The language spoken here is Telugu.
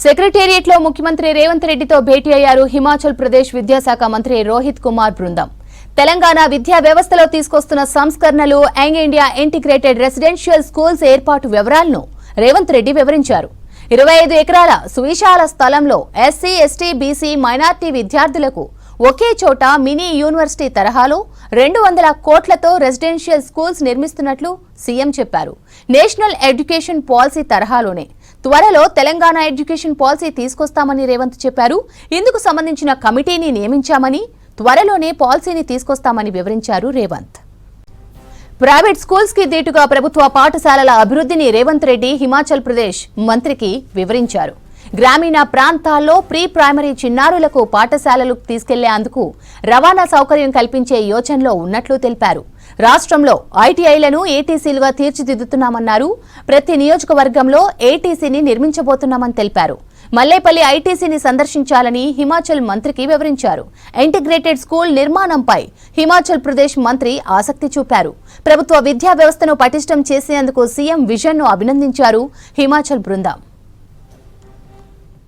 సెక్రటేరియట్ లో ముఖ్యమంత్రి రేవంత్ రెడ్డితో భేటీ అయ్యారు హిమాచల్ ప్రదేశ్ విద్యాశాఖ మంత్రి రోహిత్ కుమార్ బృందం. తెలంగాణ విద్యా వ్యవస్థలో తీసుకొస్తున్న సంస్కరణలు, young India integrated residential schools ఏర్పాటు వివరాలను రేవంత్ రెడ్డి వివరించారు. 25 ఎకరాల సువిశాల స్థలంలో ఎస్సీ, ఎస్టీ, బీసీ, మైనార్టీ విద్యార్థులకు ఒకే చోట మినీ యూనివర్సిటీ తరహాలో 200 కోట్లతో రెసిడెన్షియల్ స్కూల్స్ నిర్మిస్తున్నట్లు సీఎం చెప్పారు. నేషనల్ ఎడ్యుకేషన్ పాలసీ తరహాలోనే త్వరలో తెలంగాణ ఎడ్యుకేషన్ పాలసీ తీసుకొస్తామని రేవంత్ చెప్పారు. ఇందుకు సంబంధించిన కమిటీని నియమించామని, త్వరలోనే పాలసీని తీసుకొస్తామని వివరించారు రేవంత్. ప్రైవేట్ స్కూల్స్ కి దీటుగా ప్రభుత్వ పాఠశాలల అభివృద్ధిని రేవంత్ రెడ్డి హిమాచల్ ప్రదేశ్ మంత్రికి వివరించారు. గ్రామీణ ప్రాంతాల్లో ప్రీ ప్రైమరీ చిన్నారులకు పాఠశాలలు తీసుకెళ్లేందుకు రవాణా సౌకర్యం కల్పించే యోచనలో ఉన్నట్లు తెలిపారు. రాష్ట్రంలో ఐటీఐలను ఏటీసీలుగా తీర్చిదిద్దుతున్నామన్నారు. ప్రతి నియోజకవర్గంలో ఏటీసీని నిర్మించబోతున్నామని తెలిపారు. మల్లేపల్లి ఐటీసీని సందర్శించాలని హిమాచల్ మంత్రికి వివరించారు. ఇంటిగ్రేటెడ్ స్కూల్ నిర్మాణంపై హిమాచల్ ప్రదేశ్ మంత్రి ఆసక్తి చూపారు. ప్రభుత్వ విద్యా వ్యవస్థను పటిష్టం చేసేందుకు సీఎం విజన్ను అభినందించారు హిమాచల్ బృందం.